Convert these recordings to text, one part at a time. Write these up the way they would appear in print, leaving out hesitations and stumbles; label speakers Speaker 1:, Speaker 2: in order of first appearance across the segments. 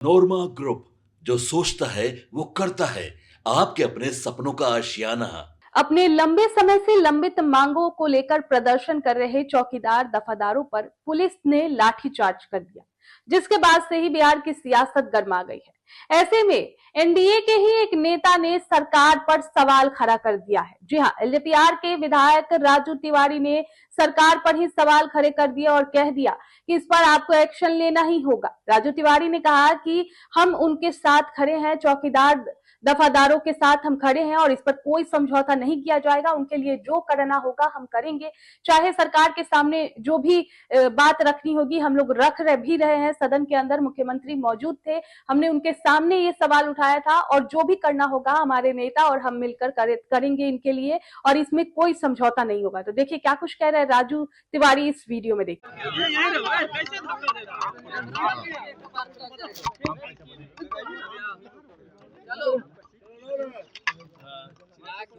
Speaker 1: नोरमा group, जो सोचता है वो करता है। आपके अपने सपनों का आशियाना।
Speaker 2: अपने लंबे समय से लंबित मांगों को लेकर प्रदर्शन कर रहे चौकीदार दफादारों पर पुलिस ने लाठीचार्ज कर दिया, जिसके बाद से ही बिहार की सियासत गर्मा गई है। ऐसे में एनडीए के ही एक नेता ने सरकार पर सवाल खड़ा कर दिया है। जी हां, एलजेपीआर के विधायक राजू तिवारी ने सरकार पर ही सवाल खड़े कर दिया और कह दिया कि इस पर आपको एक्शन लेना ही होगा। राजू तिवारी ने कहा कि हम उनके साथ खड़े हैं, चौकीदार दफादारों के साथ हम खड़े हैं और इस पर कोई समझौता नहीं किया जाएगा। उनके लिए जो करना होगा हम करेंगे, चाहे सरकार के सामने जो भी बात रखनी होगी हम लोग रख भी रहे हैं। सदन के अंदर मुख्यमंत्री मौजूद थे, हमने उनके सामने ये सवाल उठाया था और जो भी करना होगा हमारे नेता और हम मिलकर करेंगे इनके लिए, और इसमें कोई समझौता नहीं होगा। तो देखिए क्या कुछ कह रहे हैं राजू तिवारी इस वीडियो में। देखिए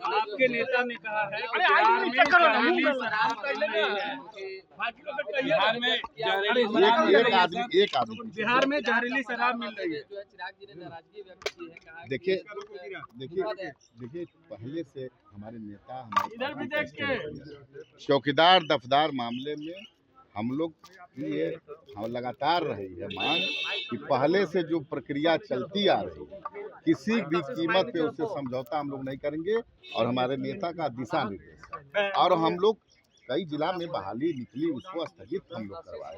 Speaker 3: आपके नेता ने कहा है कि बिहार में जहरीली शराब मिल रही है।
Speaker 4: देखिए पहले से हमारे नेता चौकीदार दफदार मामले में हम लोग की ये लगातार रही है मांग कि पहले से जो प्रक्रिया चलती आ रही है किसी भी कीमत पे उससे समझौता हम लोग नहीं करेंगे, और हमारे नेता का दिशा निर्देश और हम लोग कई जिला में बहाली निकली उसको स्थगित हम लोग करवाए।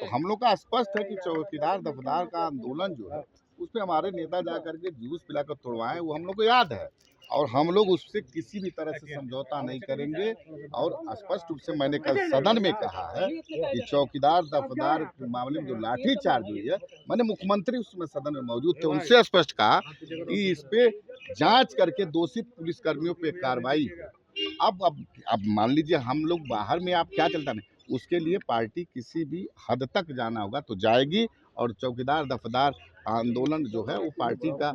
Speaker 4: तो हम लोग का स्पष्ट है कि चौकीदार दफदार का आंदोलन जो है उस पर हमारे नेता जा करके जूस पिलाकर तोड़वाए, वो हम लोग को याद है, और हम लोग उससे किसी भी तरह से समझौता नहीं करेंगे। और स्पष्ट रूप से मैंने कल सदन में कहा है कि चौकीदार दफदार के मामले में जो लाठीचार्ज हुई है, मैंने मुख्यमंत्री उसमें सदन में मौजूद थे, उनसे स्पष्ट कहा कि इस पे जांच करके दोषित पुलिसकर्मियों पे कार्रवाई। अब मान लीजिए हम लोग बाहर में आप क्या चलता नहीं, उसके लिए पार्टी किसी भी हद तक जाना होगा तो जाएगी, और चौकीदार दफदार आंदोलन जो है वो पार्टी का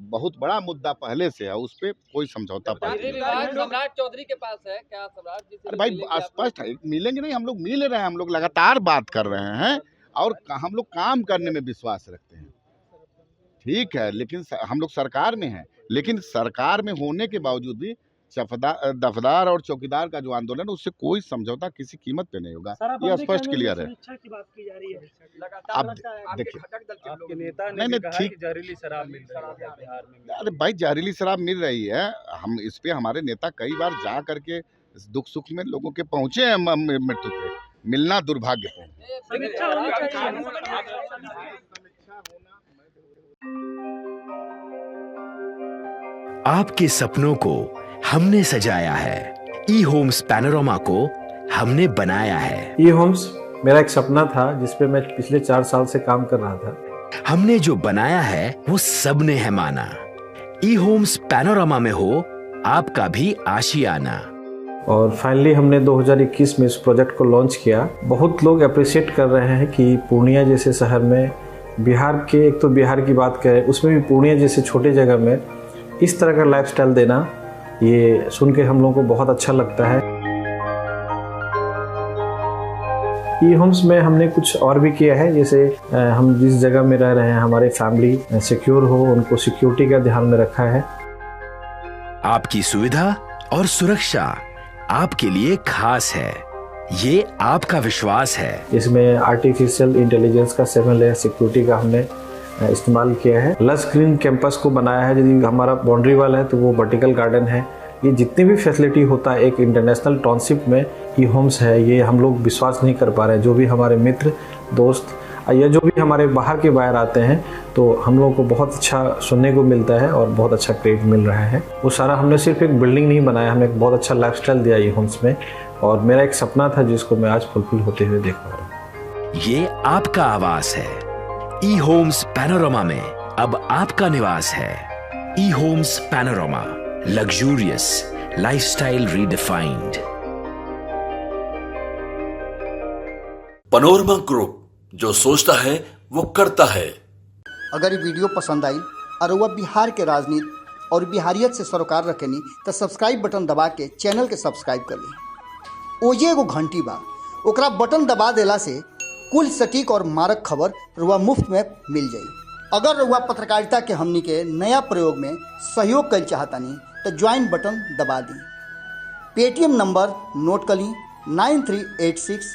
Speaker 4: बहुत बड़ा मुद्दा पहले से है, उस पर कोई समझौता पार्टी
Speaker 5: सम्राट चौधरी के पास है क्या? सम्राट जी
Speaker 4: अरे भाई स्पष्ट है, मिलेंगे नहीं, हम लोग मिल रहे हैं, हम लोग लगातार बात कर रहे हैं और हम लोग काम करने में विश्वास रखते हैं, ठीक है। लेकिन हम लोग सरकार में हैं, लेकिन सरकार में होने के बावजूद भी दफदार और चौकीदार का जो आंदोलन उससे कोई समझौता किसी कीमत पे नहीं होगा, ये स्पष्ट क्लियर है। अब देखिए नहीं ठीक,
Speaker 3: जहरीली शराब मिल रही है बिहार में।
Speaker 4: अरे भाई जहरीली शराब मिल रही है, हम इस पे हमारे नेता कई बार जा करके दुख सुख में लोगों के पहुंचे हैं मृत्यु पे, मिलना दुर्भाग्यपूर्ण।
Speaker 6: आपके सपनों को हमने सजाया है, ई होम्स पैनोरमा को हमने बनाया है।
Speaker 7: ई होम्स मेरा एक सपना था जिस पे मैं पिछले 4 साल से काम कर रहा था।
Speaker 6: हमने जो बनाया है वो सबने है माना। ई होम्स पैनोरमा में हो आपका भी आशियाना।
Speaker 7: और फाइनली हमने 2021 में इस प्रोजेक्ट को लॉन्च किया। बहुत लोग अप्रिशिएट कर रहे हैं कि पूर्णिया जैसे शहर में, बिहार के, एक तो बिहार की बात करें उसमें भी पूर्णिया जैसे छोटे जगह में इस तरह का लाइफस्टाइल देना, ये सुन के हम लोगों को बहुत अच्छा लगता है। ई होम्स में हमने कुछ और भी किया है, जैसे हम जिस जगह में रह रहे हैं हमारे फैमिली सिक्योर हो, उनको सिक्योरिटी का ध्यान में रखा है।
Speaker 6: आपकी सुविधा और सुरक्षा आपके लिए खास है, ये आपका विश्वास है।
Speaker 7: इसमें आर्टिफिशियल इंटेलिजेंस का 7 लेयर सिक्योरिटी का हमने इस्तेमाल किया है। लस ग्रीन कैंपस को बनाया है, यदि हमारा बाउंड्री वाल है तो वो वर्टिकल गार्डन है। ये जितनी भी फैसिलिटी होता है एक इंटरनेशनल टाउनशिप में ई होम्स है, ये हम लोग विश्वास नहीं कर पा रहे हैं। जो भी हमारे मित्र दोस्त या जो भी हमारे बाहर के बाहर आते हैं तो हम लोगों को बहुत अच्छा सुनने को मिलता है और बहुत अच्छा क्रेडिट मिल रहा है। वो सारा हमने सिर्फ एक बिल्डिंग नहीं बनाया, हमने एक बहुत अच्छा लाइफस्टाइल दिया ई होम्स में, और मेरा एक सपना था जिसको मैं आज फुलफिल होते हुए देख पा रहा हूँ।
Speaker 6: ये आपका आवास है। ई होम्स पैनोरमा में अब आपका निवास है। E Homes Panorama, luxurious lifestyle redefined.
Speaker 1: Panorama Group, जो सोचता है वो करता है।
Speaker 8: अगर ये वीडियो पसंद आई और वह बिहार के राजनीति और बिहारियत से सरोकार रखेनी तो सब्सक्राइब बटन दबा के चैनल के सब्सक्राइब कर ली। ओजे एगो घंटी बा, ओकरा बटन दबा देला से कुल सटीक और मारक खबर रुआ मुफ्त में मिल जाई। अगर रुआ पत्रकारिता के हमनी के नया प्रयोग में सहयोग कर चाहतानी तो ज्वाइन बटन दबा दी। पेटीएम नंबर नोट कर ली 9386